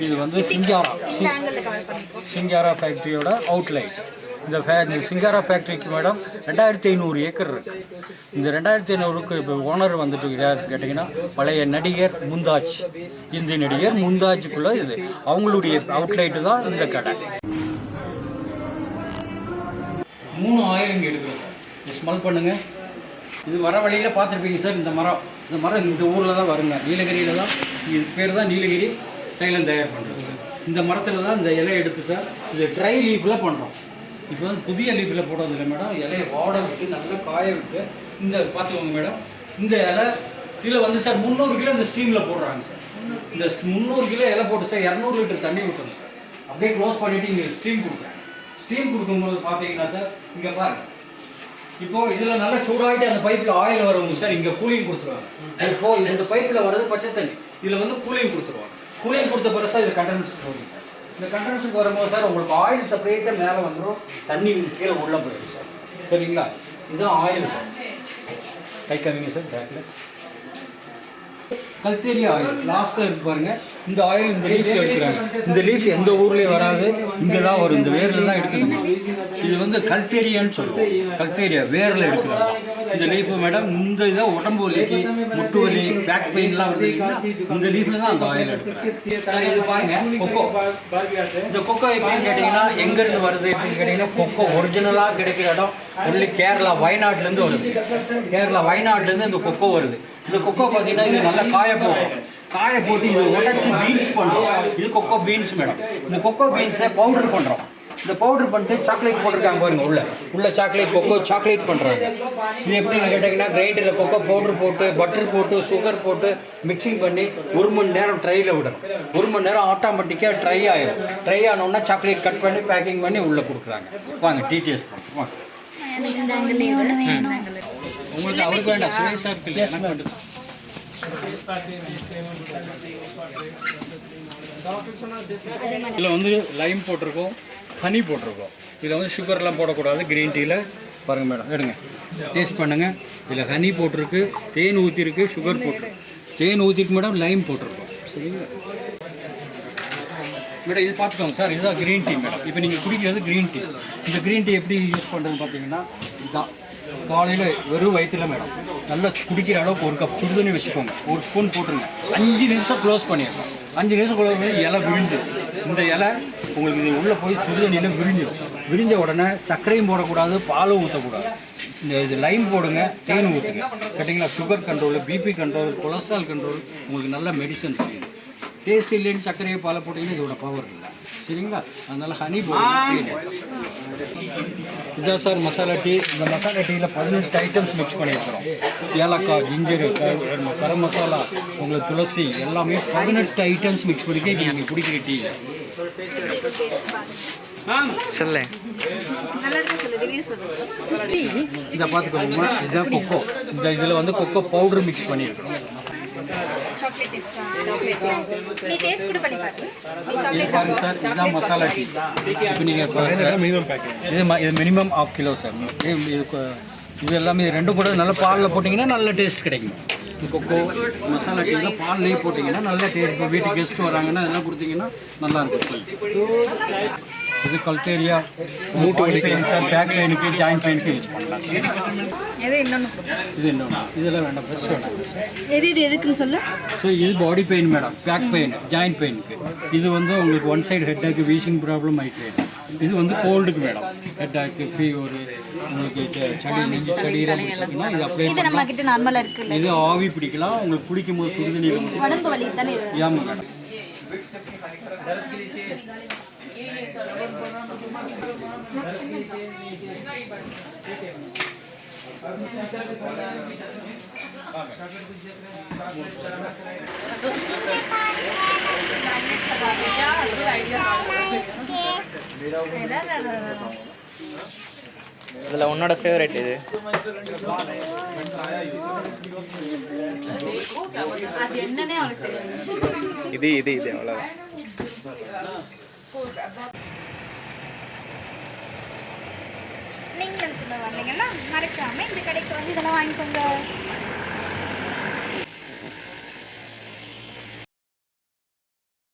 இது வந்து சிங்காரா ஃபேக்ட்ரியோட அவுட்லைட். இந்த சிங்காரா ஃபேக்ட்ரிக்கு மேடம் 2500 ஏக்கர் இருக்குது. இந்த 2500க்கு இப்போ ஓனர் வந்துட்டு யார் கேட்டிங்கன்னா பழைய நடிகர் முந்தாஜ், இந்தி நடிகர் முந்தாஜுக்குள்ளே இது அவங்களுடைய அவுட்லைட்டு தான் இந்த கடை. 3 ஆயில் இங்கே எடுக்கிறோம் சார். ஸ்மெல் பண்ணுங்கள். இது வர வழியில் பார்த்துருப்பீங்க சார். இந்த மரம் இந்த ஊரில் தான் வருங்க, நீலகிரியில் தான். இது பேர் தான் நீலகிரி தைலம் தயார் பண்ணுறோம் சார். இந்த மரத்தில் தான் இந்த இலையை எடுத்து சார் இது ட்ரை லீஃபில் பண்ணுறோம். இப்போ வந்து புதிய லீஃபில் போடுறதில்ல மேடம், இலையை வாட விட்டு நல்லா காய விட்டு இந்த பார்த்துக்கோங்க மேடம். இந்த இலை இதில் வந்து சார் 300 கிலோ இந்த ஸ்டீமில் போடுறாங்க சார். இந்த 300 கிலோ இலை போட்டு சார் 200 லிட்டர் தண்ணி ஊற்றணும் சார். அப்படியே க்ளோஸ் பண்ணிவிட்டு இங்கே ஸ்டீம் கொடுக்குறேன். ஸ்டீம் கொடுக்கும்போது பார்த்தீங்கன்னா சார் இங்கே பாருங்கள், இப்போது இதில் நல்லா சூடாகிட்டு அந்த பைப்பில் ஆயில் வரவங்க சார் இங்கே கூலிங் கொடுத்துருவாங்க. இப்போது இந்த பைப்பில் வர்றது பச்சை தண்ணி, இதில் வந்து கூலிங் கொடுத்துருவாங்க. கூலிங் கொடுத்த பிறகு சார் இது கண்டென்சருக்கு வருது சார். இந்த கண்டென்சருக்கு வரும்போது சார் உங்களுக்கு ஆயில் செப்பரேட்டாக மேலே வந்துடும், தண்ணி கீழே உள்ளே போயிடும் சார். சரிங்களா? இதுதான் ஆயில் சார். கை காமிங்க சார். பேக்கில் கல்தேரி ஆயில் லாஸ்ட்டில் இருக்கு பாருங்கள். இந்த ஆயில் இந்த லீஃப் எடுக்கிறாங்க. இந்த லீஃப் எந்த ஊர்லேயும் வராது, இங்கே தான் வரும். இந்த வேரில் தான் எடுக்கணும். இது வந்து கல்தேரியான்னு சொல்லுவோம். கல்தேரியா வேரில் எடுக்கிறாங்க இந்த லீஃபு மேடம். இந்த இதை உடம்பு வலிக்கு, முட்டு வலி, பேக் பெயின்லாம் வருது இல்லைங்களா, இந்த லீஃபில் தான் அந்த ஆயில் எடுக்கிறாங்க சார். இது பாருங்கள் கொக்கோ. இந்த கொக்கோ எப்படின்னு கேட்டிங்கன்னா எங்கேருந்து வருது எப்படின்னு கேட்டிங்கன்னா கொக்கோ ஒரிஜினலாக கிடைக்கிற இடம் ஒன்லி கேரளா வயநாட்டிலேருந்து வருது. கேரளா வயநாட்டிலேருந்து இந்த கொக்கோ வருது. இந்த கொக்கோ பார்த்தீங்கன்னா இது நல்லா காய போட்டு இதை உடச்சி பீன்ஸ் பண்ணுறோம். இது கொக்கோ பீன்ஸ் மேடம். இந்த கொக்கோ பீன்ஸை பவுடர் பண்ணுறோம். இந்த பவுடர் பண்ணிட்டு சாக்லேட் போட்டிருக்காங்க பாருங்க, உள்ள சாக்லேட் கொக்கோ சாக்லேட் பண்ணுறாங்க. இது எப்படின்னு கேட்டிங்கன்னா கிரைண்டரில் கொக்கோ பவுடர் போட்டு பட்டர் போட்டு சுகர் போட்டு மிக்சிங் பண்ணி 1 மணி நேரம் ட்ரையில் விடணும். 1 மணி நேரம் ஆட்டோமேட்டிக்காக ட்ரை ஆகிடும். ட்ரை ஆனோன்னா சாக்லேட் கட் பண்ணி பேக்கிங் பண்ணி உள்ளே கொடுக்குறாங்க. வாங்க டீட்டெயில்ஸ் பண்ணுவோம். வாங்க. உங்களுக்கு அவருக்கு வேண்டாம், சுரேஷ் சார் இருக்கு. இதில் வந்து லைம் போட்டிருக்கோம், ஹனி போட்டிருக்கோம். இதில் வந்து சுகர்லாம் போடக்கூடாது. க்ரீன் டீயில் பாருங்கள் மேடம், எடுங்க டேஸ்ட் பண்ணுங்கள். இதில் ஹனி போட்டிருக்கு, தேன் ஊற்றிருக்கு, சுகர் போட்டிருக்கு. தேன் ஊற்றிருக்கு மேடம், லைம் போட்டிருக்கோம். சரிங்களா மேடம்? இது பார்த்துக்கோங்க சார், இதுதான் க்ரீன் டீ மேடம். இப்போ நீங்கள் குடிக்கிறது க்ரீன் டீ. இந்த க்ரீன் டீ எப்படி யூஸ் பண்ணுறதுன்னு பார்த்தீங்கன்னா இதுதான். காலையில் வெறும் வயிற்றுல மேடம் நல்லா குடிக்கிற அளவுக்கு 1 கப் சுடுதண்ணி வச்சுக்கோங்க. 1 ஸ்பூன் போட்டுருங்க. 5 நிமிஷம் க்ளோஸ் பண்ணிடலாம். 5 நிமிஷம் க்ளோஸ் பண்ணி இலை விரிஞ்சிடும். இந்த இலை உங்களுக்கு இது உள்ளே போய் சுடுதண்ணியில் விரிஞ்சிடும். விரிஞ்ச உடனே சர்க்கரையும் போடக்கூடாது, பாலும் ஊற்றக்கூடாது. இது லைம் போடுங்க, தேன் ஊற்றுங்க. கேட்டிங்களா? Sugar control, BP control, cholesterol control, உங்களுக்கு நல்ல மெடிசன் செய்யுது. டேஸ்ட் இல்லைன்னு சர்க்கரையை பாலை போட்டிங்கன்னா இதோட பவர் இல்லை. சரிங்களா? அதனால் ஹனி போடுங்க. இதுதான் சார் மசாலா டீ. இந்த மசாலா டீயில் 18 ஐட்டம்ஸ் மிக்ஸ் பண்ணியிருக்கிறோம். ஏலக்காய், ஜிஞ்சரு, கரம் மசாலா, உங்களுக்கு துளசி எல்லாமே 18 ஐட்டம்ஸ் மிக்ஸ் பண்ணி நீங்கள் குடிக்கிற டீ. சொல்ல இதை பார்த்துக்கோங்க. இதுதான் கொக்கோ. இந்த இதில் வந்து கொக்கோ பவுடர் மிக்ஸ் பண்ணியிருக்கிறோம். இதுதான் மசாலா டீ. இப்போ நீங்கள் இது மினிமம் 1/2 கிலோ சார். இது எல்லாமே 2 கூட நல்ல பாலில் போட்டிங்கன்னா நல்ல டேஸ்ட் கிடைக்கும். கொக்கோ மசாலா டீலாம் பால்லேயே போட்டிங்கன்னா நல்ல டேஸ்ட். இப்போ வீட்டுக்கு கெஸ்ட் வராங்கன்னா இதெல்லாம் கொடுத்தீங்கன்னா நல்லாயிருக்கும். இது கல்தேரியா மூட்டு பெயின் சார், பேக் பெயினுக்கு, ஜாயின்ட் பெயினுக்கு யூஸ் பண்ணலாம் சார். இது இன்னொன்று இதெல்லாம் வேண்டாம், ஃப்ரெஷ் வேண்டாம் சார். இது இருக்குன்னு சொல்லு. ஸோ இது body pain madam, back pain, joint பெயினுக்கு. இது வந்து உங்களுக்கு 1 side headache, wheezing problem, migraine. இது வந்து கோல்டுக்கு மேடம், ஹெட் ஏக்கு, ஃபீவர், உங்களுக்கு சளீரம் இது அப்ளை பண்ணலாம். இது ஆவி பிடிக்கலாம். உங்களுக்கு பிடிக்கும் போது சுடுதண்ணி ஏமா மேடம். இதில் உன்னோட ஃபேவரட் இது? இது இது இது அவ்வளோதான். நீங்கள் வந்தீங்கன்னா மறக்காம இந்த கடைக்கு வந்து இதெல்லாம் வாங்கிக்கோங்க.